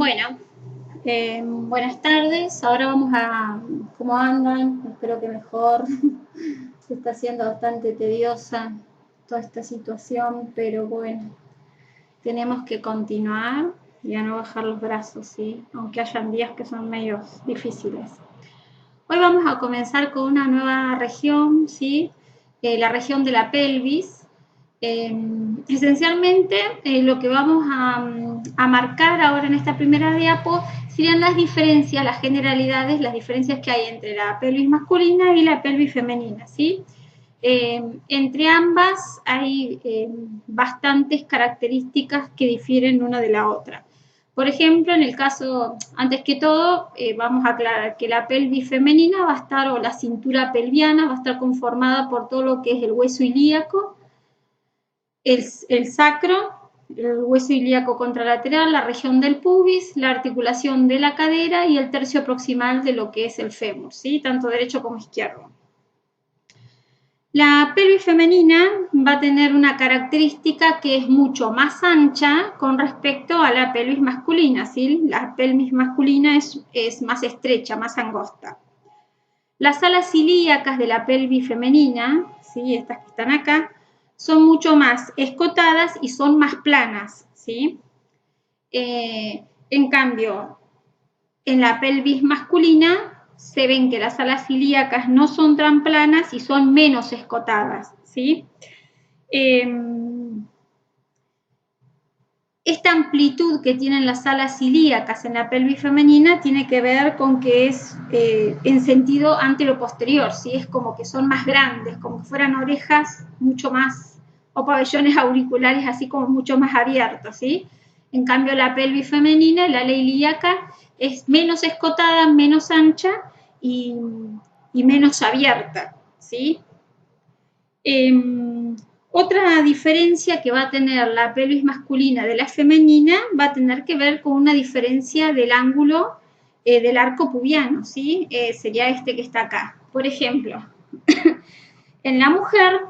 Bueno, buenas tardes. Ahora vamos a cómo andan. Espero que mejor. Se está haciendo bastante tediosa toda esta situación, pero bueno, tenemos que continuar y a no bajar los brazos, ¿sí? Aunque hayan días que son medios difíciles. Hoy vamos a comenzar con una nueva región, ¿sí? La región de la pelvis. Esencialmente, lo que vamos a marcar ahora en esta primera diapo serían las diferencias, las generalidades, las diferencias que hay entre la pelvis masculina y la pelvis femenina, ¿sí? Entre ambas hay bastantes características que difieren una de la otra. Por ejemplo, en el caso, antes que todo, vamos a aclarar que la pelvis femenina va a estar, o la cintura pelviana, va a estar conformada por todo lo que es el hueso ilíaco, el sacro, el hueso ilíaco contralateral, la región del pubis, la articulación de la cadera y el tercio proximal de lo que es el fémur, ¿sí? Tanto derecho como izquierdo. La pelvis femenina va a tener una característica que es mucho más ancha con respecto a la pelvis masculina, ¿sí? La pelvis masculina es más estrecha, más angosta. Las alas ilíacas de la pelvis femenina, ¿sí? Estas que están acá, son mucho más escotadas y son más planas, ¿sí? En cambio, en la pelvis masculina se ven que las alas ilíacas no son tan planas y son menos escotadas, ¿sí? Esta amplitud que tienen las alas ilíacas en la pelvis femenina tiene que ver con que es en sentido antero-posterior, ¿sí? Es como que son más grandes, como que fueran orejas mucho más, o pabellones auriculares así como mucho más abiertos, ¿sí? En cambio, la pelvis femenina, el ala ilíaca, es menos escotada, menos ancha y menos abierta, ¿sí? Otra diferencia que va a tener la pelvis masculina de la femenina va a tener que ver con una diferencia del ángulo del arco pubiano, ¿sí? Sería este que está acá. Por ejemplo, en la mujer,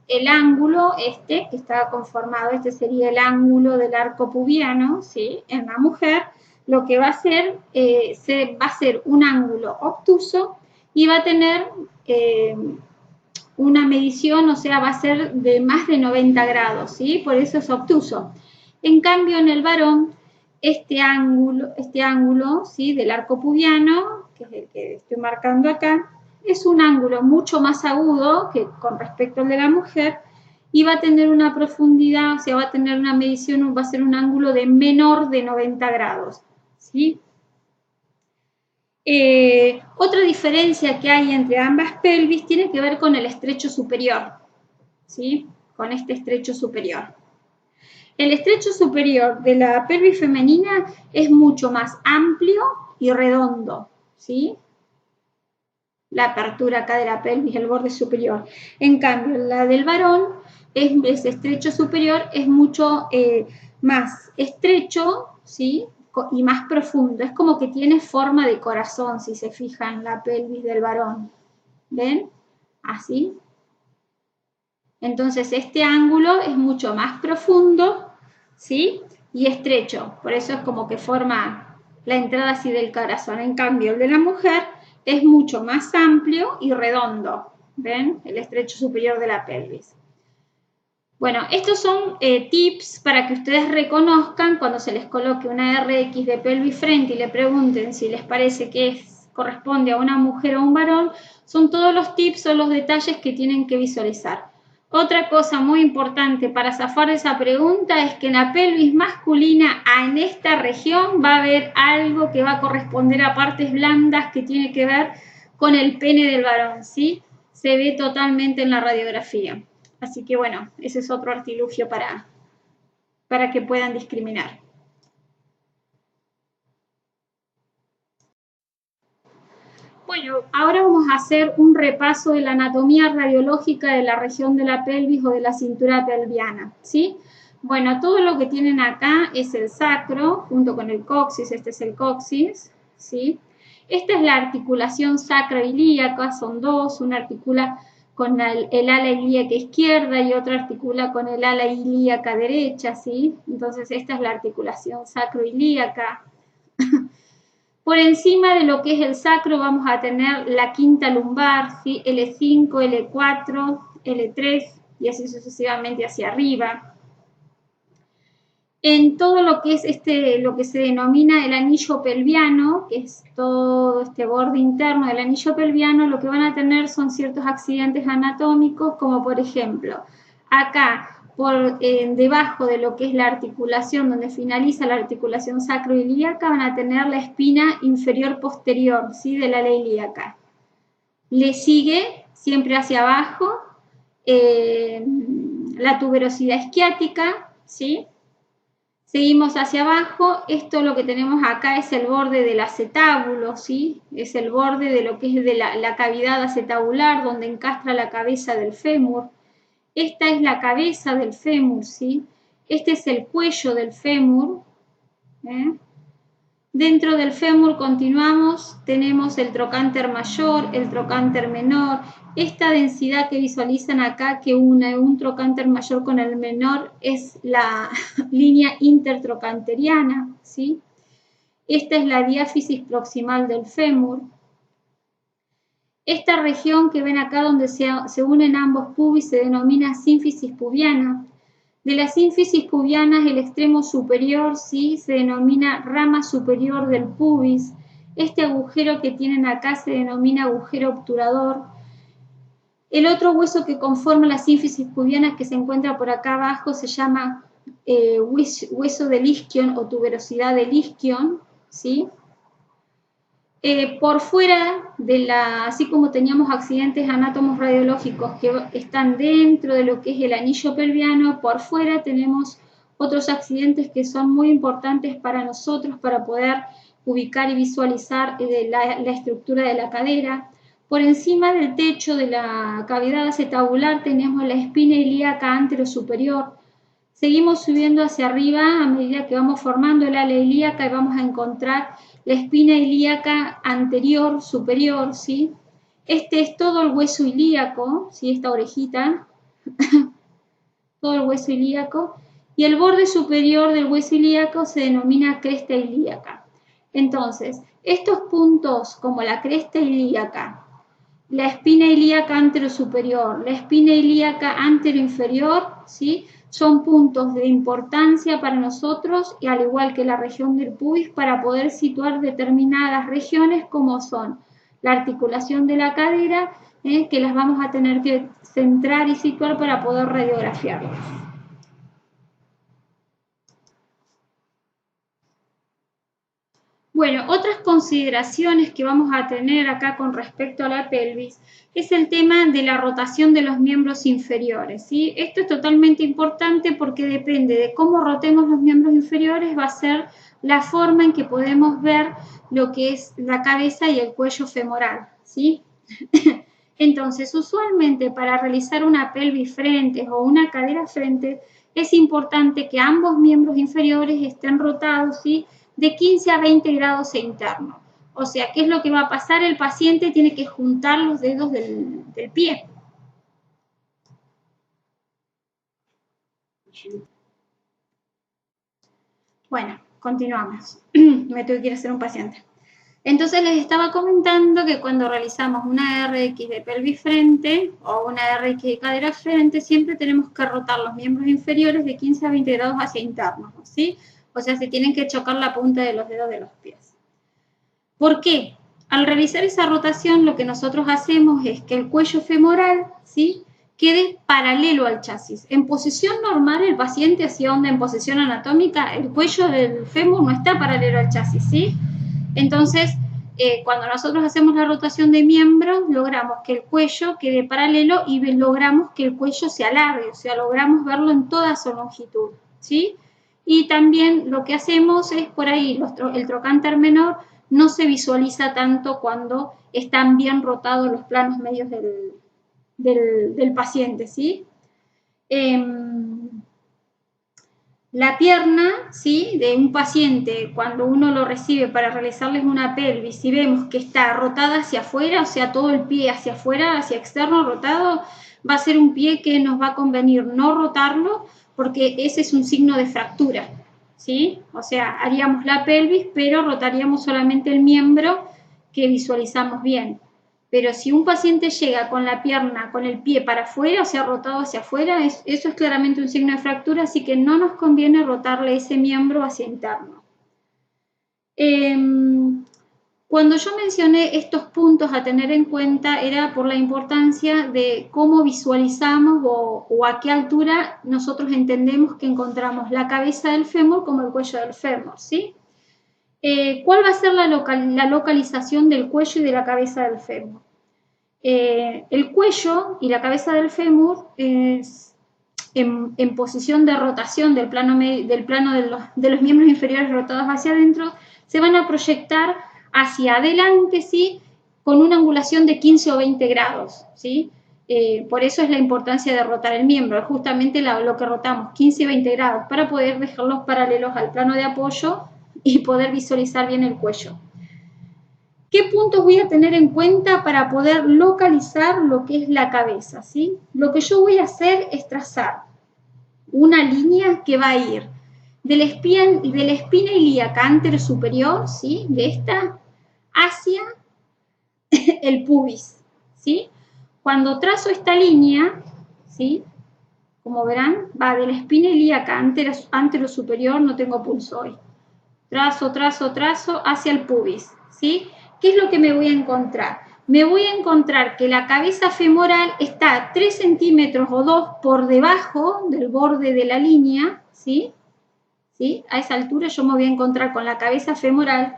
el ángulo este, que está conformado, este sería el ángulo del arco pubiano, ¿sí? En la mujer, lo que va a hacer, va a ser un ángulo obtuso y va a tener una medición, o sea, va a ser de más de 90 grados, ¿sí? Por eso es obtuso. En cambio, en el varón, este ángulo, ¿sí? Del arco pubiano, que es el que estoy marcando acá, es un ángulo mucho más agudo que con respecto al de la mujer y va a tener una profundidad, o sea, va a tener una medición, va a ser un ángulo de menor de 90 grados, ¿sí? Otra diferencia que hay entre ambas pelvis tiene que ver con el estrecho superior, ¿sí? Con este estrecho superior. El estrecho superior de la pelvis femenina es mucho más amplio y redondo, ¿sí? La apertura acá de la pelvis, el borde superior. En cambio, la del varón, ese estrecho superior es mucho más estrecho, ¿sí? Y más profundo. Es como que tiene forma de corazón, si se fijan, la pelvis del varón. ¿Ven? Así. Entonces, este ángulo es mucho más profundo, ¿sí? Y estrecho. Por eso es como que forma la entrada así del corazón. En cambio, el de la mujer es mucho más amplio y redondo. ¿Ven? El estrecho superior de la pelvis. Bueno, estos son tips para que ustedes reconozcan cuando se les coloque una RX de pelvis frente y le pregunten si les parece que corresponde a una mujer o un varón, son todos los tips o los detalles que tienen que visualizar. Otra cosa muy importante para zafar esa pregunta es que en la pelvis masculina, en esta región, va a haber algo que va a corresponder a partes blandas que tiene que ver con el pene del varón, ¿sí? Se ve totalmente en la radiografía. Así que bueno, ese es otro artilugio para que puedan discriminar. Bueno, ahora vamos a hacer un repaso de la anatomía radiológica de la región de la pelvis o de la cintura pelviana, ¿sí? Bueno, todo lo que tienen acá es el sacro, junto con el coxis, este es el coxis, ¿sí? Esta es la articulación sacroilíaca, son dos, una articula con el ala ilíaca izquierda y otra articula con el ala ilíaca derecha, ¿sí? Entonces esta es la articulación sacroilíaca. Por encima de lo que es el sacro vamos a tener la quinta lumbar, ¿sí? L5, L4, L3 y así sucesivamente hacia arriba. En todo lo que es lo que se denomina el anillo pelviano, que es todo este borde interno del anillo pelviano, lo que van a tener son ciertos accidentes anatómicos, como por ejemplo, acá por debajo de lo que es la articulación, donde finaliza la articulación sacroilíaca, van a tener la espina inferior posterior, ¿sí? De la ala ilíaca. Le sigue siempre hacia abajo la tuberosidad isquiática, ¿sí? Seguimos hacia abajo, esto lo que tenemos acá es el borde del acetábulo, ¿sí? Es el borde de lo que es de la cavidad acetabular, donde encastra la cabeza del fémur. Esta es la cabeza del fémur, ¿sí? Este es el cuello del fémur. Dentro del fémur continuamos, tenemos el trocánter mayor, el trocánter menor. Esta densidad que visualizan acá, que une un trocánter mayor con el menor, es la línea intertrocanteriana, ¿sí? Esta es la diáfisis proximal del fémur. Esta región que ven acá donde se unen ambos pubis se denomina sínfisis pubiana. De las sínfisis pubianas, el extremo superior, ¿sí? Se denomina rama superior del pubis. Este agujero que tienen acá se denomina agujero obturador. El otro hueso que conforma las sínfisis pubianas, que se encuentra por acá abajo, se llama hueso del isquion o tuberosidad del isquion, ¿sí? Por fuera así como teníamos accidentes anátomos radiológicos que están dentro de lo que es el anillo pelviano, por fuera tenemos otros accidentes que son muy importantes para nosotros para poder ubicar y visualizar la estructura de la cadera. Por encima del techo de la cavidad acetabular tenemos la espina ilíaca anterosuperior. Seguimos subiendo hacia arriba a medida que vamos formando el ala ilíaca y vamos a encontrar la espina ilíaca anterior, superior, ¿sí? Este es todo el hueso ilíaco, ¿sí? Esta orejita, todo el hueso ilíaco, y el borde superior del hueso ilíaco se denomina cresta ilíaca. Entonces, estos puntos como la cresta ilíaca, la espina ilíaca anterosuperior, la espina ilíaca anteroinferior, ¿sí? Son puntos de importancia para nosotros, y al igual que la región del pubis, para poder situar determinadas regiones como son la articulación de la cadera, que las vamos a tener que centrar y situar para poder radiografiarlas. Bueno, otras consideraciones que vamos a tener acá con respecto a la pelvis es el tema de la rotación de los miembros inferiores, ¿sí? Esto es totalmente importante porque depende de cómo rotemos los miembros inferiores, va a ser la forma en que podemos ver lo que es la cabeza y el cuello femoral, ¿sí? Entonces, usualmente para realizar una pelvis frente o una cadera frente, es importante que ambos miembros inferiores estén rotados, ¿sí? De 15 a 20 grados e interno. O sea, ¿qué es lo que va a pasar? El paciente tiene que juntar los dedos del pie. Bueno, continuamos. Me tuve que ir a hacer un paciente. Entonces les estaba comentando que cuando realizamos una RX de pelvis frente o una RX de cadera frente, siempre tenemos que rotar los miembros inferiores de 15 a 20 grados hacia internos, ¿sí? O sea, se tienen que chocar la punta de los dedos de los pies. ¿Por qué? Al realizar esa rotación, lo que nosotros hacemos es que el cuello femoral, ¿sí?, quede paralelo al chasis. En posición normal, el paciente hacia onda en posición anatómica, el cuello del fémur no está paralelo al chasis, ¿sí? Entonces, cuando nosotros hacemos la rotación de miembros, logramos que el cuello quede paralelo y logramos que el cuello se alargue, o sea, logramos verlo en toda su longitud, ¿sí? Y también lo que hacemos es por ahí, el trocánter menor no se visualiza tanto cuando están bien rotados los planos medios del paciente, ¿sí? La pierna, ¿sí?, de un paciente, cuando uno lo recibe para realizarles una pelvis, y vemos que está rotada hacia afuera, o sea, todo el pie hacia afuera, hacia externo rotado, va a ser un pie que nos va a convenir no rotarlo, porque ese es un signo de fractura, ¿sí? O sea, haríamos la pelvis, pero rotaríamos solamente el miembro que visualizamos bien. Pero si un paciente llega con la pierna, con el pie para afuera, o sea, rotado hacia afuera, eso es claramente un signo de fractura, así que no nos conviene rotarle ese miembro hacia interno. Cuando yo mencioné estos puntos a tener en cuenta era por la importancia de cómo visualizamos o a qué altura nosotros entendemos que encontramos la cabeza del fémur como el cuello del fémur, ¿sí? ¿Cuál va a ser la localización del cuello y de la cabeza del fémur? El cuello y la cabeza del fémur es en posición de rotación del plano de los miembros inferiores rotados hacia adentro, se van a proyectar hacia adelante, ¿sí? Con una angulación de 15 o 20 grados, ¿sí? Por eso es la importancia de rotar el miembro, es justamente lo que rotamos, 15 y 20 grados, para poder dejarlos paralelos al plano de apoyo y poder visualizar bien el cuello. ¿Qué puntos voy a tener en cuenta para poder localizar lo que es la cabeza, ¿sí? Lo que yo voy a hacer es trazar una línea que va a ir de la espina ilíaca anterior superior, ¿sí? De esta, hacia el pubis, ¿sí? Cuando trazo esta línea, ¿sí? Como verán, va de la espina ilíaca anterior superior, no tengo pulso hoy. Trazo, trazo, trazo hacia el pubis, ¿sí? ¿Qué es lo que me voy a encontrar? Me voy a encontrar que la cabeza femoral está 3 centímetros o 2 por debajo del borde de la línea, ¿sí? ¿Sí? A esa altura yo me voy a encontrar con la cabeza femoral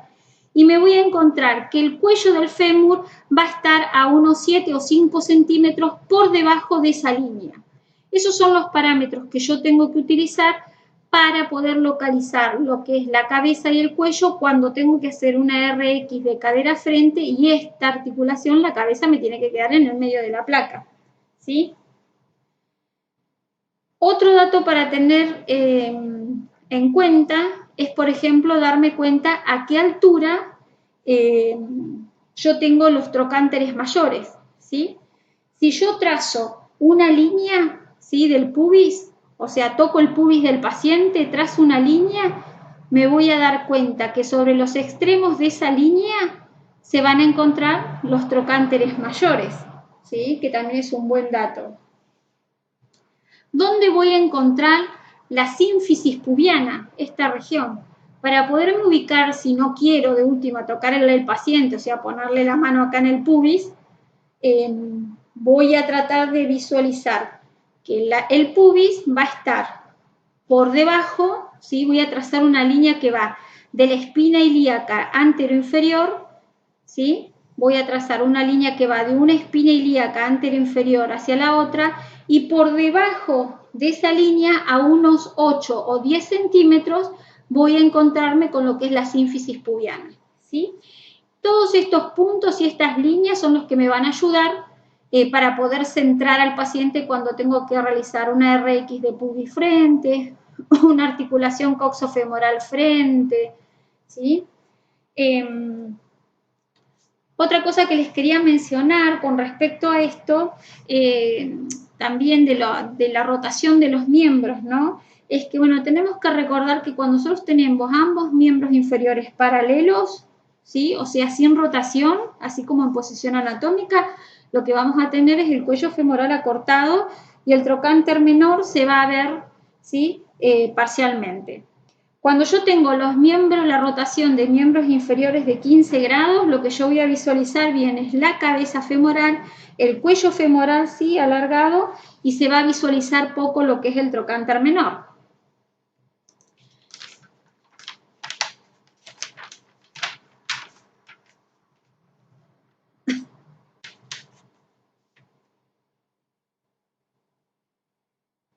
y me voy a encontrar que el cuello del fémur va a estar a unos 7 o 5 centímetros por debajo de esa línea. Esos son los parámetros que yo tengo que utilizar para poder localizar lo que es la cabeza y el cuello cuando tengo que hacer una RX de cadera-frente y esta articulación, la cabeza me tiene que quedar en el medio de la placa, ¿sí? Otro dato para tener en cuenta es, por ejemplo, darme cuenta a qué altura yo tengo los trocánteres mayores, ¿sí? Si yo trazo una línea, ¿sí? Del pubis, o sea, toco el pubis del paciente, trazo una línea, me voy a dar cuenta que sobre los extremos de esa línea se van a encontrar los trocánteres mayores, ¿sí? Que también es un buen dato. ¿Dónde voy a encontrar la sínfisis pubiana, esta región? Para poderme ubicar, si no quiero de última tocarle al paciente, o sea, ponerle la mano acá en el pubis, voy a tratar de visualizar que el pubis va a estar por debajo, ¿sí? Voy a trazar una línea que va de la espina ilíaca anteroinferior, ¿sí? Voy a trazar una línea que va de una espina ilíaca anteroinferior hacia la otra y por debajo de esa línea a unos 8 o 10 centímetros voy a encontrarme con lo que es la sínfisis pubiana, ¿sí? Todos estos puntos y estas líneas son los que me van a ayudar para poder centrar al paciente cuando tengo que realizar una RX de pubis frente, una articulación coxofemoral frente, ¿sí? Otra cosa que les quería mencionar con respecto a esto, también de la rotación de los miembros, ¿no? Es que, bueno, tenemos que recordar que cuando nosotros tenemos ambos miembros inferiores paralelos, ¿sí? O sea, sin rotación, así como en posición anatómica, lo que vamos a tener es el cuello femoral acortado y el trocánter menor se va a ver, ¿sí? Parcialmente. Cuando yo tengo los miembros, la rotación de miembros inferiores de 15 grados, lo que yo voy a visualizar bien es la cabeza femoral, el cuello femoral sí alargado y se va a visualizar poco lo que es el trocánter menor.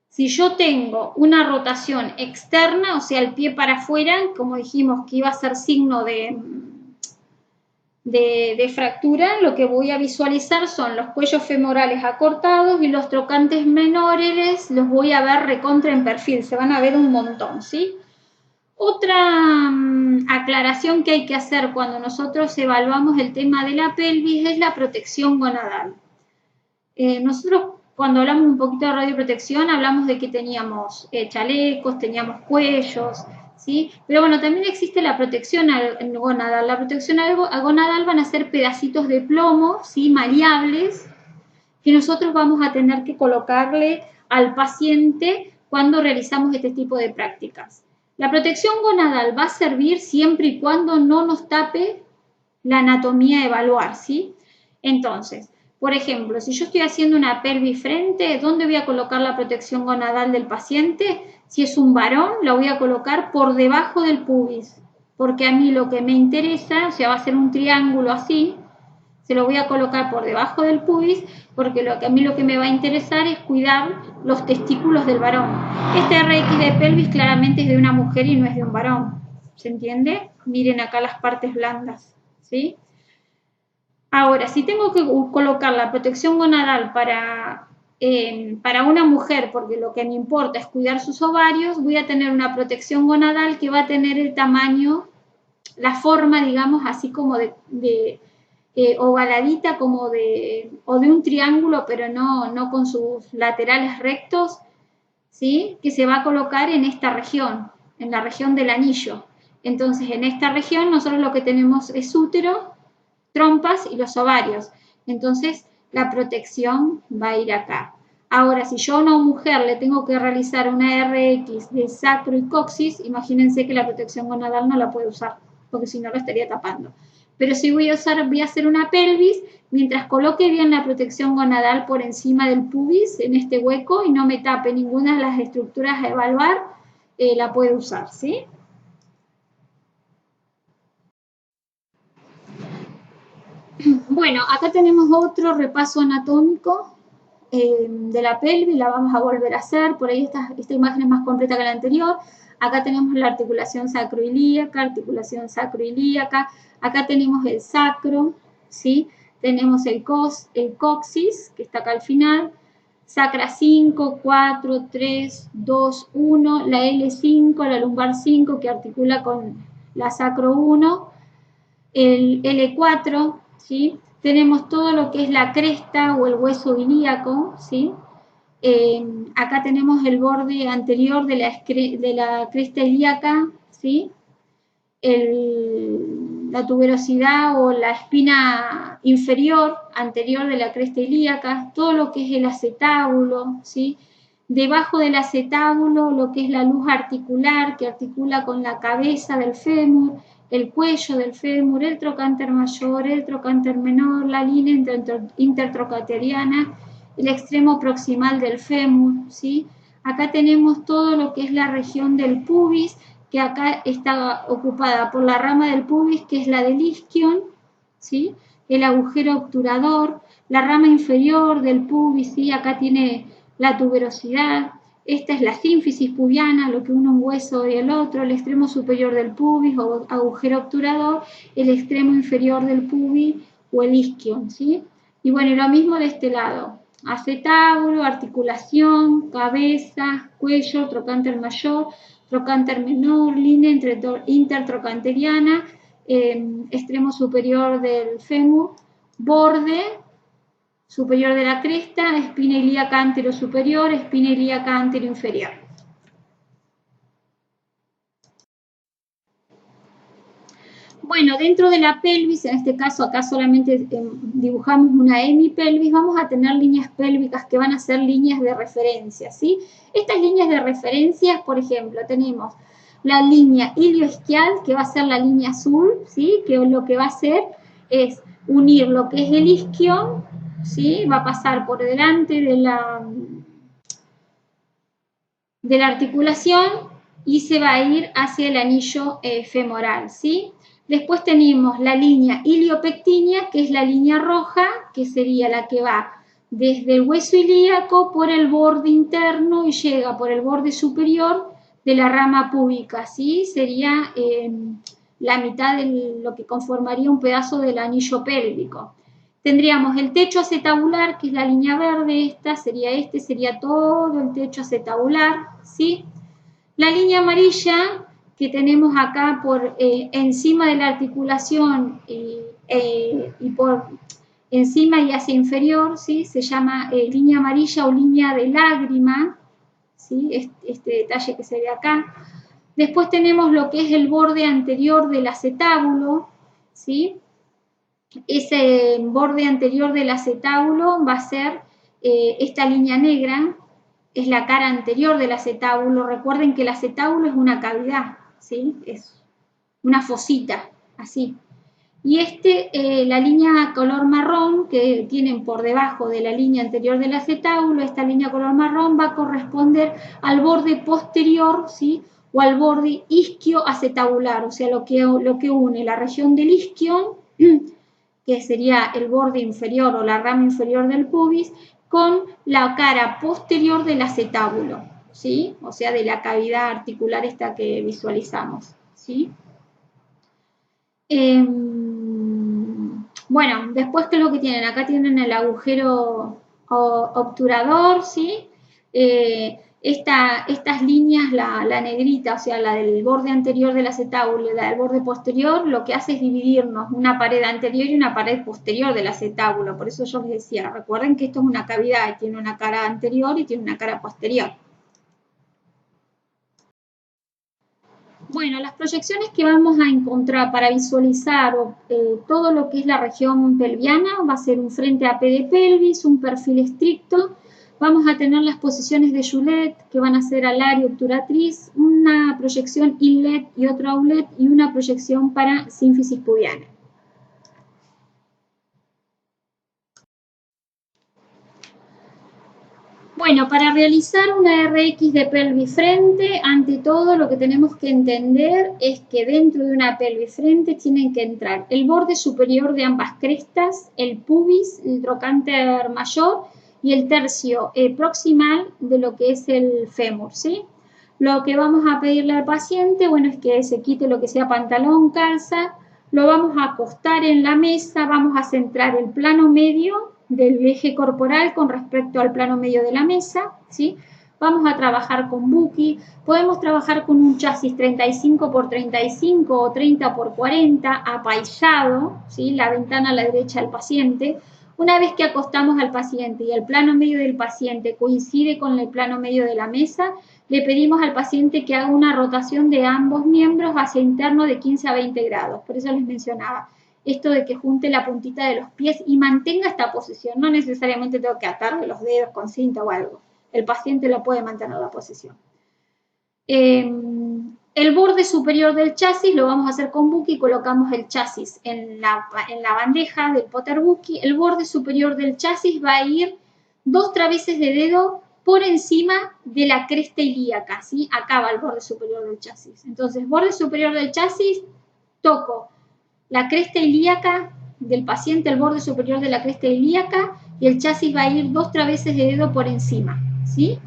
Si yo tengo una rotación externa, o sea, el pie para afuera, como dijimos que iba a ser signo de fractura, lo que voy a visualizar son los cuellos femorales acortados y los trocantes menores los voy a ver recontra en perfil, se van a ver un montón, ¿sí? Otra aclaración que hay que hacer cuando nosotros evaluamos el tema de la pelvis es la protección gonadal. Nosotros cuando hablamos un poquito de radioprotección hablamos de que teníamos chalecos, teníamos cuellos, ¿sí? Pero bueno, también existe la protección gonadal. La protección gonadal van a ser pedacitos de plomo, ¿sí? Maleables, que nosotros vamos a tener que colocarle al paciente cuando realizamos este tipo de prácticas. La protección gonadal va a servir siempre y cuando no nos tape la anatomía a evaluar, ¿sí? Entonces, por ejemplo, si yo estoy haciendo una pelvis frente, ¿dónde voy a colocar la protección gonadal del paciente? Si es un varón, la voy a colocar por debajo del pubis, porque a mí lo que me interesa, o sea, va a ser un triángulo así, se lo voy a colocar por debajo del pubis, porque a mí lo que me va a interesar es cuidar los testículos del varón. Este RX de pelvis claramente es de una mujer y no es de un varón, ¿se entiende? Miren acá las partes blandas, ¿sí? Ahora, si tengo que colocar la protección gonadal para una mujer, porque lo que me importa es cuidar sus ovarios, voy a tener una protección gonadal que va a tener el tamaño, la forma, digamos, así como de ovaladita, o de un triángulo, pero no con sus laterales rectos, ¿sí? Que se va a colocar en esta región, en la región del anillo. Entonces, en esta región nosotros lo que tenemos es útero, trompas y los ovarios. Entonces, la protección va a ir acá. Ahora, si yo a una mujer le tengo que realizar una RX de sacro y coxis, imagínense que la protección gonadal no la puede usar, porque si no lo estaría tapando. Pero si voy a hacer una pelvis, mientras coloque bien la protección gonadal por encima del pubis, en este hueco, y no me tape ninguna de las estructuras a evaluar, la puedo usar, ¿sí? Bueno, acá tenemos otro repaso anatómico de la pelvis, la vamos a volver a hacer, por ahí esta imagen es más completa que la anterior. Acá tenemos la articulación sacroilíaca, acá tenemos el sacro, ¿sí? Tenemos el coxis, que está acá al final, sacra 5, 4, 3, 2, 1, la L5, la lumbar 5, que articula con la sacro 1, el L4, ¿sí? Tenemos todo lo que es la cresta o el hueso ilíaco, ¿sí? Acá tenemos el borde anterior de la cresta ilíaca, ¿sí? La tuberosidad o la espina inferior, anterior de la cresta ilíaca, todo lo que es el acetábulo, ¿sí? Debajo del acetábulo, lo que es la luz articular, que articula con la cabeza del fémur, el cuello del fémur, el trocánter mayor, el trocánter menor, la línea intertrocateriana, el extremo proximal del fémur, ¿sí? Acá tenemos todo lo que es la región del pubis, que acá está ocupada por la rama del pubis, que es la del isquion, ¿sí? El agujero obturador, la rama inferior del pubis, ¿sí? Acá tiene la tuberosidad, esta es la sínfisis pubiana, lo que une un hueso y el otro, el extremo superior del pubis o agujero obturador, el extremo inferior del pubis o el isquion, ¿sí? Y bueno, y lo mismo de este lado, acetábulo, articulación, cabeza, cuello, trocánter mayor, trocánter menor, línea intertrocanteriana, extremo superior del fémur, borde superior de la cresta, espina ilíaca antero superior, espina ilíaca antero inferior. Bueno, dentro de la pelvis, en este caso acá solamente dibujamos una hemipelvis, vamos a tener líneas pélvicas que van a ser líneas de referencia, ¿sí? Estas líneas de referencia, por ejemplo, tenemos la línea ilioisquial, que va a ser la línea azul, ¿sí? Que lo que va a hacer es unir lo que es el isquion, ¿sí? Va a pasar por delante de la articulación y se va a ir hacia el anillo femoral, ¿sí? Después tenemos la línea iliopectínea, que es la línea roja, que sería la que va desde el hueso ilíaco por el borde interno y llega por el borde superior de la rama púbica, ¿sí? Sería la mitad de lo que conformaría un pedazo del anillo pélvico. Tendríamos el techo acetabular, que es la línea verde, sería todo el techo acetabular, ¿sí? La línea amarilla que tenemos acá por encima de la articulación y por encima y hacia inferior, ¿sí? Se llama línea amarilla o línea de lágrima, ¿sí? Este detalle que se ve acá. Después tenemos lo que es el borde anterior del acetábulo, ¿sí? Ese borde anterior del acetábulo va a ser esta línea negra, es la cara anterior del acetábulo. Recuerden que el acetábulo es una cavidad, ¿sí? Es una fosita, así. Y la línea color marrón que tienen por debajo de la línea anterior del acetábulo, esta línea color marrón va a corresponder al borde posterior, ¿sí? O al borde isquioacetabular, o sea, lo que une la región del isquio, que sería el borde inferior o la rama inferior del pubis, con la cara posterior del acetábulo, ¿sí? O sea, de la cavidad articular esta que visualizamos, ¿sí? Bueno, después, ¿qué es lo que tienen? Acá tienen el agujero obturador, ¿sí? Estas líneas, la negrita, o sea, la del borde anterior del acetábulo y la del borde posterior, lo que hace es dividirnos una pared anterior y una pared posterior del acetábulo. Por eso yo les decía, recuerden que esto es una cavidad y tiene una cara anterior y tiene una cara posterior. Bueno, las proyecciones que vamos a encontrar para visualizar todo lo que es la región pelviana va a ser un frente AP de pelvis, un perfil estricto, vamos a tener las posiciones de Juliet que van a ser alar y obturatriz, una proyección inlet y otra outlet y una proyección para sínfisis pubiana. Bueno, para realizar una RX de pelvis frente, ante todo lo que tenemos que entender es que dentro de una pelvis frente tienen que entrar el borde superior de ambas crestas, el pubis, el trocánter mayor y el tercio proximal de lo que es el fémur, ¿sí? Lo que vamos a pedirle al paciente, bueno, es que se quite lo que sea pantalón, calza, lo vamos a acostar en la mesa, vamos a centrar el plano medio del eje corporal con respecto al plano medio de la mesa, ¿sí? Vamos a trabajar con Buki, podemos trabajar con un chasis 35 por 35 o 30 por 40 apaillado, ¿sí? La ventana a la derecha del paciente. Una vez que acostamos al paciente y el plano medio del paciente coincide con el plano medio de la mesa, le pedimos al paciente que haga una rotación de ambos miembros hacia interno de 15 a 20 grados. Por eso les mencionaba esto de que junte la puntita de los pies y mantenga esta posición. No necesariamente tengo que atarle los dedos con cinta o algo. El paciente lo puede mantener la posición. El borde superior del chasis lo vamos a hacer con Buki, colocamos el chasis en la bandeja del Potter Buki. El borde superior del chasis va a ir 2 traveses de dedo por encima de la cresta ilíaca, ¿sí? Acá va el borde superior del chasis. Entonces, borde superior del chasis, toco la cresta ilíaca del paciente, el borde superior de la cresta ilíaca, y el chasis va a ir 2 traveses de dedo por encima, ¿sí?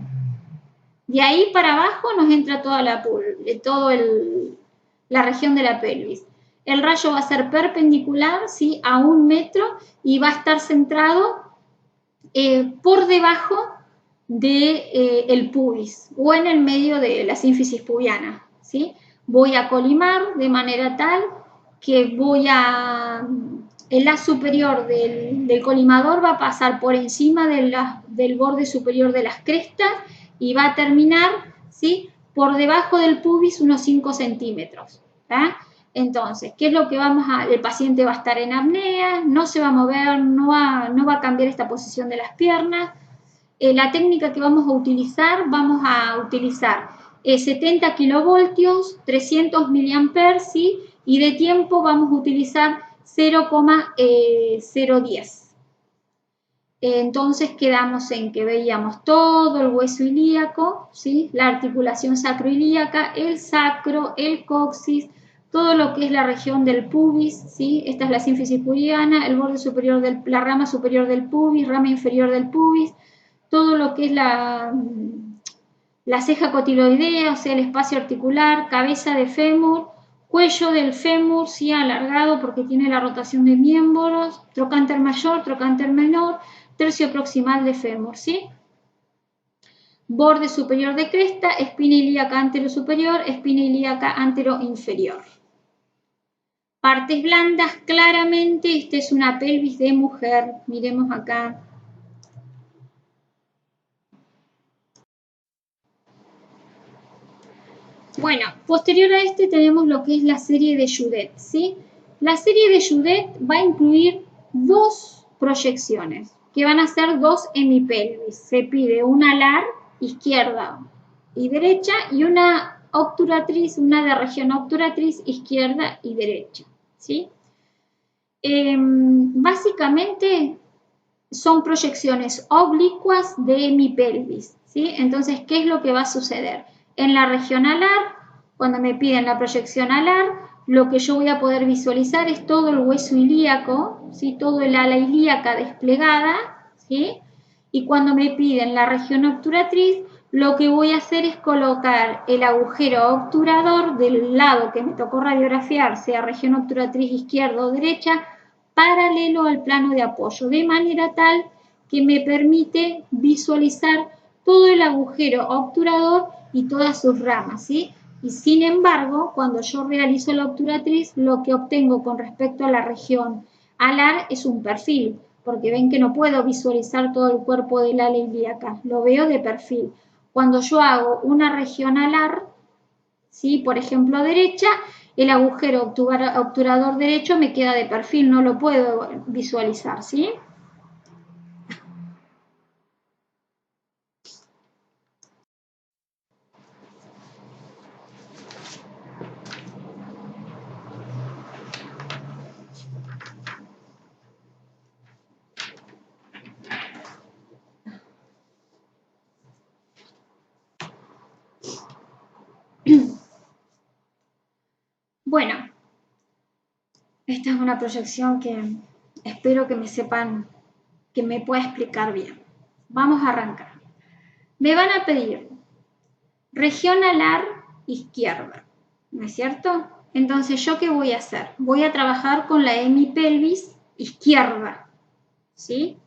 De ahí para abajo nos entra toda la región de la pelvis. El rayo va a ser perpendicular, ¿sí? A 1 metro y va a estar centrado por debajo del pubis o en el medio de la sínfisis pubiana, ¿sí? Voy a colimar de manera tal que el haz superior del colimador va a pasar por encima del borde superior de las crestas y va a terminar, ¿sí? Por debajo del pubis unos 5 centímetros, ¿tá? Entonces, ¿qué es lo que el paciente va a estar en apnea, no se va a mover, no va a cambiar esta posición de las piernas. La técnica que vamos a utilizar 70 kilovoltios, 300 miliamperes, ¿sí? Y de tiempo vamos a utilizar 0,010. Entonces quedamos en que veíamos todo el hueso ilíaco, ¿sí? La articulación sacroilíaca, el sacro, el coxis, todo lo que es la región del pubis, ¿sí? Esta es la sínfisis pubiana, el borde superior la rama superior del pubis, rama inferior del pubis, todo lo que es la ceja cotiloidea, o sea, el espacio articular, cabeza de fémur, cuello del fémur, sí, alargado porque tiene la rotación de miembros, trocánter mayor, trocánter menor, tercio proximal de fémur, ¿sí? Borde superior de cresta, espina ilíaca antero-superior, espina ilíaca antero-inferior. Partes blandas, claramente, esta es una pelvis de mujer, miremos acá. Bueno, posterior a este tenemos lo que es la serie de Judet, ¿sí? La serie de Judet va a incluir dos proyecciones, que van a ser dos hemipelvis. Se pide una alar izquierda y derecha y una obturatriz, una de región obturatriz izquierda y derecha, ¿sí? Básicamente son proyecciones oblicuas de hemipelvis, ¿sí? Entonces, ¿qué es lo que va a suceder? En la región alar, cuando me piden la proyección alar, lo que yo voy a poder visualizar es todo el hueso ilíaco, ¿sí? Todo el ala ilíaca desplegada, ¿sí? Y cuando me piden la región obturatriz, lo que voy a hacer es colocar el agujero obturador del lado que me tocó radiografiar, sea región obturatriz izquierda o derecha, paralelo al plano de apoyo, de manera tal que me permite visualizar todo el agujero obturador y todas sus ramas, ¿sí? Y sin embargo, cuando yo realizo la obturatriz, lo que obtengo con respecto a la región alar es un perfil, porque ven que no puedo visualizar todo el cuerpo del ala ilíaca, lo veo de perfil. Cuando yo hago una región alar, ¿sí? Por ejemplo, derecha, el agujero obturador derecho me queda de perfil, no lo puedo visualizar, ¿sí? Bueno, esta es una proyección que espero que me sepan, que me pueda explicar bien. Vamos a arrancar. Me van a pedir región alar izquierda, ¿no es cierto? Entonces, ¿yo qué voy a hacer? Voy a trabajar con la hemipelvis izquierda, ¿sí?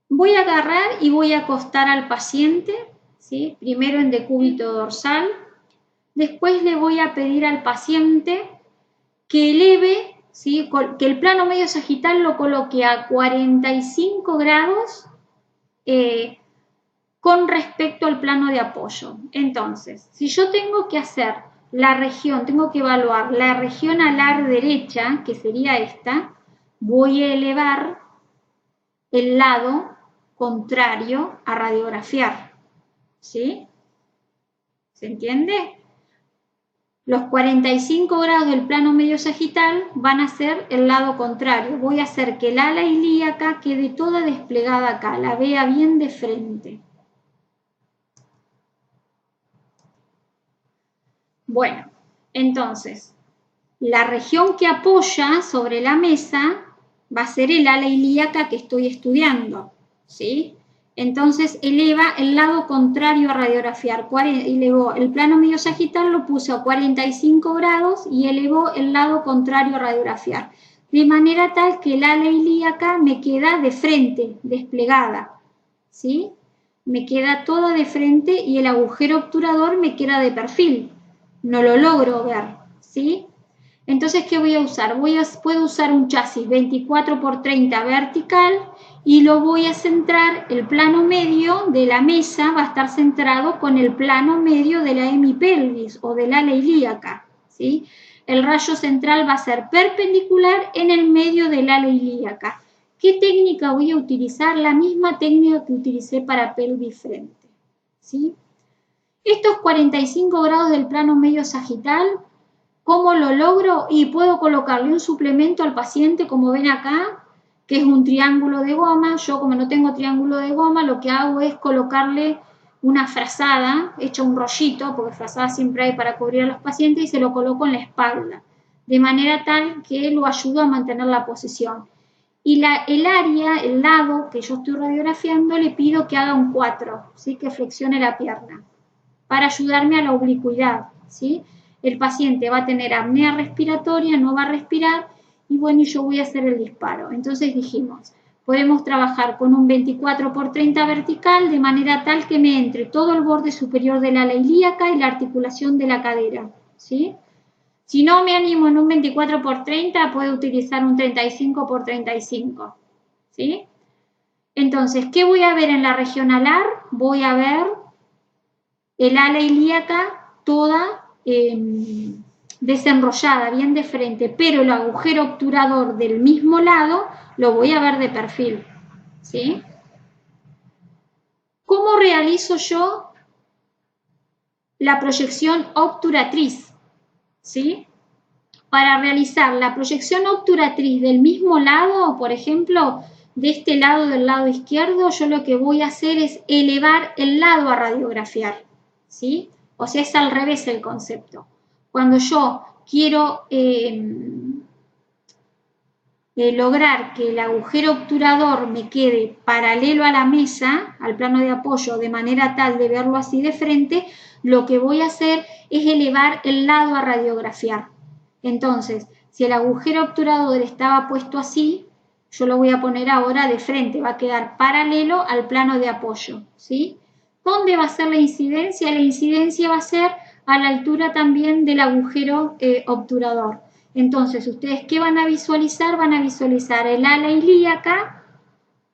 Voy a agarrar y voy a acostar al paciente, ¿sí? Primero en decúbito dorsal, después le voy a pedir al paciente que eleve, ¿sí? Que el plano medio sagital lo coloque a 45 grados con respecto al plano de apoyo. Entonces, si yo tengo que hacer la región, tengo que evaluar la región alar derecha, que sería esta, voy a elevar el lado contrario a radiografiar, ¿sí? ¿Se entiende? Los 45 grados del plano medio sagital van a ser el lado contrario. Voy a hacer que el ala ilíaca quede toda desplegada acá, la vea bien de frente. Bueno, entonces, la región que apoya sobre la mesa va a ser el ala ilíaca que estoy estudiando, ¿sí? Entonces eleva el lado contrario a radiografiar, elevó el plano medio sagital, lo puso a 45 grados y elevó el lado contrario a radiografiar, de manera tal que el ala ilíaca me queda de frente, desplegada, ¿sí? Me queda toda de frente y el agujero obturador me queda de perfil, no lo logro ver, ¿sí? Entonces, ¿qué voy a usar? Puedo usar un chasis 24 por 30 vertical y lo voy a centrar, el plano medio de la mesa va a estar centrado con el plano medio de la hemipelvis o del ala ilíaca, ¿sí? El rayo central va a ser perpendicular en el medio del ala ilíaca. ¿Qué técnica voy a utilizar? La misma técnica que utilicé para pelvis frente, ¿sí? Estos 45 grados del plano medio sagital, ¿cómo lo logro? Y puedo colocarle un suplemento al paciente, como ven acá, que es un triángulo de goma. Yo, como no tengo triángulo de goma, lo que hago es colocarle una frazada, hecha un rollito, porque frazada siempre hay para cubrir a los pacientes, y se lo coloco en la espalda, de manera tal que lo ayudo a mantener la posición. Y el área, el lado que yo estoy radiografiando, le pido que haga un 4, ¿sí? Que flexione la pierna, para ayudarme a la oblicuidad, ¿sí? El paciente va a tener apnea respiratoria, no va a respirar, y bueno, yo voy a hacer el disparo. Entonces dijimos, podemos trabajar con un 24 por 30 vertical, de manera tal que me entre todo el borde superior del ala ilíaca y la articulación de la cadera, ¿sí? Si no me animo en un 24 por 30, puedo utilizar un 35 por 35, ¿sí? Entonces, ¿qué voy a ver en la región alar? Voy a ver el ala ilíaca toda desenrollada, bien de frente, pero el agujero obturador del mismo lado lo voy a ver de perfil, ¿sí? ¿Cómo realizo yo la proyección obturatriz? ¿Sí? Para realizar la proyección obturatriz del mismo lado, por ejemplo, de este lado del lado izquierdo, yo lo que voy a hacer es elevar el lado a radiografiar, ¿sí? O sea, es al revés el concepto. Cuando yo quiero lograr que el agujero obturador me quede paralelo a la mesa, al plano de apoyo, de manera tal de verlo así de frente, lo que voy a hacer es elevar el lado a radiografiar. Entonces, si el agujero obturador estaba puesto así, yo lo voy a poner ahora de frente, va a quedar paralelo al plano de apoyo, ¿sí? ¿Dónde va a ser la incidencia? La incidencia va a ser a la altura también del agujero obturador. Entonces, ¿ustedes qué van a visualizar? Van a visualizar el ala ilíaca,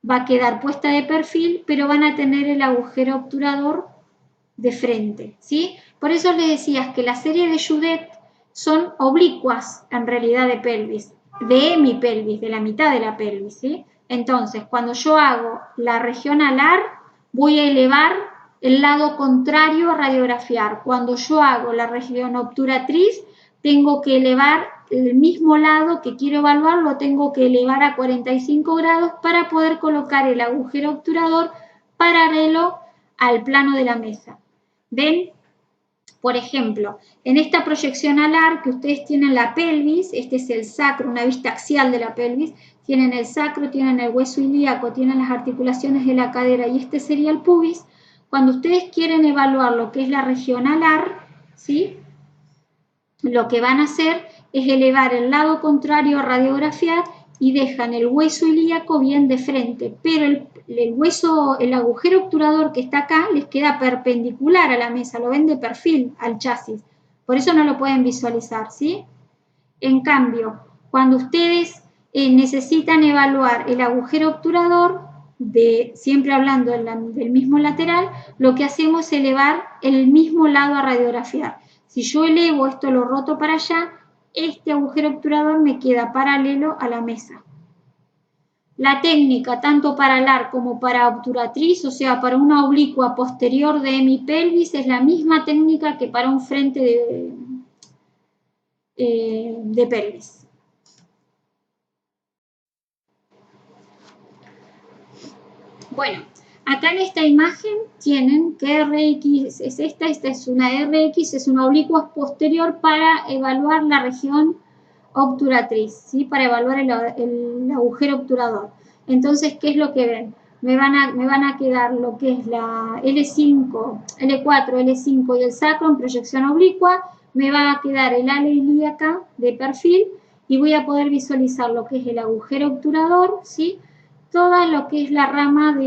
va a quedar puesta de perfil, pero van a tener el agujero obturador de frente, ¿sí? Por eso les decía que la serie de Judet son oblicuas, en realidad, de pelvis, de hemipelvis, de la mitad de la pelvis, ¿sí? Entonces, cuando yo hago la región alar, voy a elevar el lado contrario a radiografiar. Cuando yo hago la región obturatriz, tengo que elevar el mismo lado que quiero evaluar, lo tengo que elevar a 45 grados para poder colocar el agujero obturador paralelo al plano de la mesa. ¿Ven? Por ejemplo, en esta proyección alar que ustedes tienen la pelvis, este es el sacro, una vista axial de la pelvis, tienen el sacro, tienen el hueso ilíaco, tienen las articulaciones de la cadera y este sería el pubis. Cuando ustedes quieren evaluar lo que es la región alar, ¿sí? Lo que van a hacer es elevar el lado contrario a radiografiar y dejan el hueso ilíaco bien de frente, pero el agujero obturador que está acá les queda perpendicular a la mesa, lo ven de perfil al chasis, por eso no lo pueden visualizar, ¿sí? En cambio, cuando ustedes necesitan evaluar el agujero obturador, siempre hablando del mismo lateral, lo que hacemos es elevar el mismo lado a radiografiar. Si yo elevo esto, lo roto para allá, este agujero obturador me queda paralelo a la mesa. La técnica, tanto para alar como para obturatriz, o sea, para una oblicua posterior de hemipelvis, es la misma técnica que para un frente de pelvis. Bueno, acá en esta imagen tienen que RX es esta es una RX, es una oblicua posterior para evaluar la región obturatriz, ¿sí? Para evaluar el agujero obturador. Entonces, ¿qué es lo que ven? Me van a quedar lo que es la L5, L4, L5 y el sacro en proyección oblicua, me va a quedar el ala ilíaca de perfil y voy a poder visualizar lo que es el agujero obturador, ¿sí? Toda lo que es la rama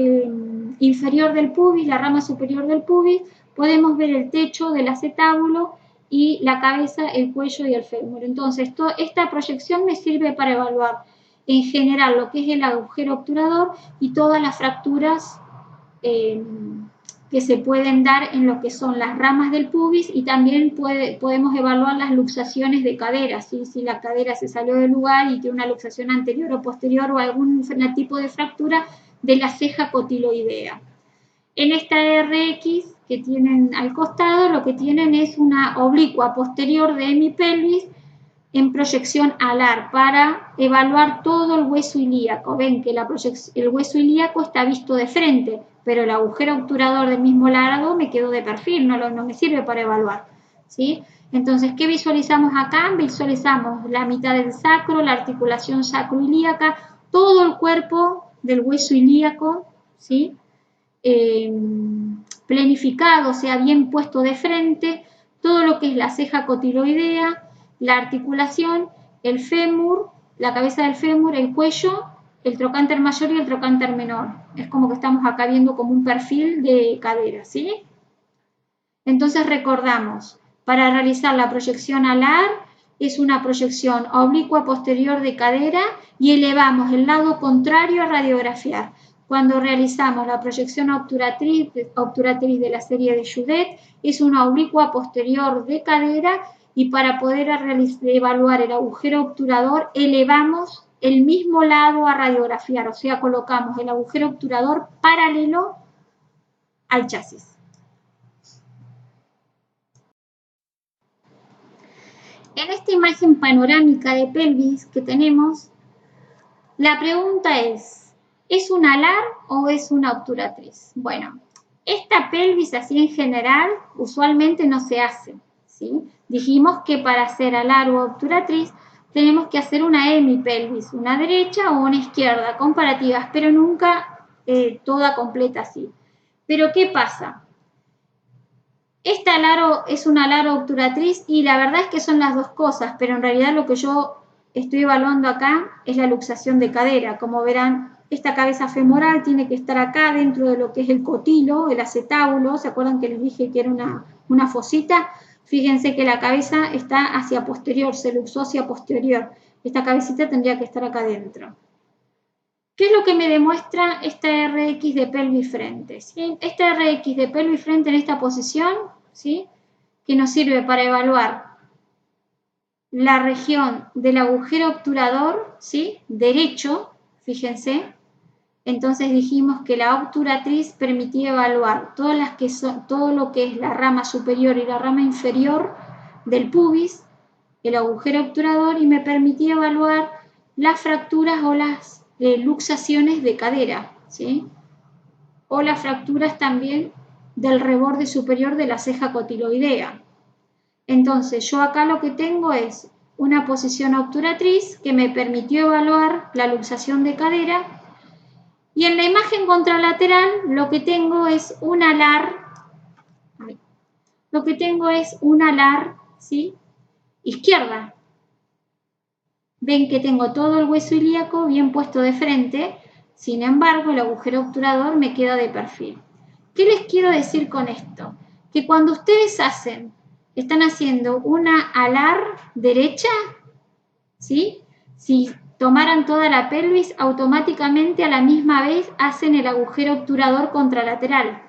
inferior del pubis, la rama superior del pubis, podemos ver el techo del acetábulo y la cabeza, el cuello y el fémur. Entonces, esta proyección me sirve para evaluar en general lo que es el agujero obturador y todas las fracturas que se pueden dar en lo que son las ramas del pubis y también podemos evaluar las luxaciones de cadera, ¿sí? Si la cadera se salió del lugar y tiene una luxación anterior o posterior o algún tipo de fractura de la ceja cotiloidea. En esta RX que tienen al costado, lo que tienen es una oblicua posterior de hemipelvis en proyección alar para evaluar todo el hueso ilíaco. Ven que el hueso ilíaco está visto de frente, pero el agujero obturador del mismo lado me quedó de perfil, no me sirve para evaluar, ¿sí? Entonces, ¿qué visualizamos acá? Visualizamos la mitad del sacro, la articulación sacroilíaca, todo el cuerpo del hueso ilíaco, ¿sí? Planificado, o sea, bien puesto de frente, todo lo que es la ceja cotiloidea, la articulación, el fémur, la cabeza del fémur, el cuello, el trocánter mayor y el trocánter menor. Es como que estamos acá viendo como un perfil de cadera, ¿sí? Entonces recordamos, para realizar la proyección alar es una proyección oblicua posterior de cadera y elevamos el lado contrario a radiografiar. cuando realizamos la proyección obturatriz de la serie de Judet, es una oblicua posterior de cadera y para poder evaluar el agujero obturador elevamos el mismo lado a radiografiar, o sea, colocamos el agujero obturador paralelo al chasis. En esta imagen panorámica de pelvis que tenemos, la pregunta ¿es una alar o es una obturatriz? Bueno, esta pelvis así en general usualmente no se hace, ¿sí? Dijimos que para hacer alar o obturatriz tenemos que hacer una hemipelvis, una derecha o una izquierda, comparativas, pero nunca toda completa así. Pero ¿qué pasa? Esta alaro es una alaro obturatriz y la verdad es que son las dos cosas, pero en realidad lo que yo estoy evaluando acá es la luxación de cadera. Como verán, esta cabeza femoral tiene que estar acá dentro de lo que es el cotilo, el acetábulo. ¿Se acuerdan que les dije que era una fosita? Fíjense que la cabeza está hacia posterior, se luxó hacia posterior. Esta cabecita tendría que estar acá adentro. ¿Qué es lo que me demuestra esta RX de pelvis frente? ¿Sí? Esta RX de pelvis frente en esta posición, ¿sí? Que nos sirve para evaluar la región del agujero obturador, ¿sí? Derecho, fíjense. Entonces dijimos que la obturatriz permitía evaluar todo lo que es la rama superior y la rama inferior del pubis, el agujero obturador, y me permitía evaluar las fracturas o las luxaciones de cadera, ¿sí? O las fracturas también del reborde superior de la ceja cotiloidea. Entonces, yo acá lo que tengo es una posición obturatriz que me permitió evaluar la luxación de cadera, y en la imagen contralateral lo que tengo es un alar, ¿sí? Izquierda. Ven que tengo todo el hueso ilíaco bien puesto de frente, sin embargo el agujero obturador me queda de perfil. ¿Qué les quiero decir con esto? Que cuando ustedes están haciendo una alar derecha, ¿sí? Si tomaran toda la pelvis, automáticamente a la misma vez hacen el agujero obturador contralateral,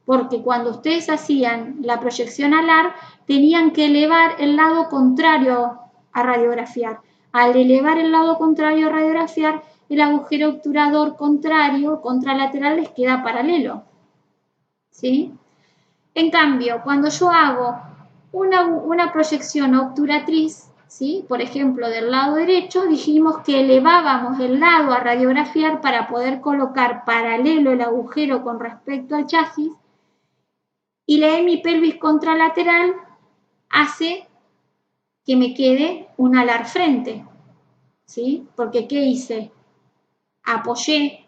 porque cuando ustedes hacían la proyección alar, tenían que elevar el lado contrario a radiografiar. Al elevar el lado contrario a radiografiar, el agujero obturador contralateral les queda paralelo, ¿sí? En cambio, cuando yo hago una proyección obturatriz, ¿sí? Por ejemplo, del lado derecho, dijimos que elevábamos el lado a radiografiar para poder colocar paralelo el agujero con respecto al chasis, y la hemipelvis contralateral hace que me quede un alar frente, ¿sí? Porque ¿qué hice? Apoyé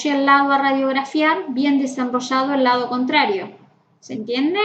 el lado a radiografiar, bien desenrollado el lado contrario. ¿Se entiende?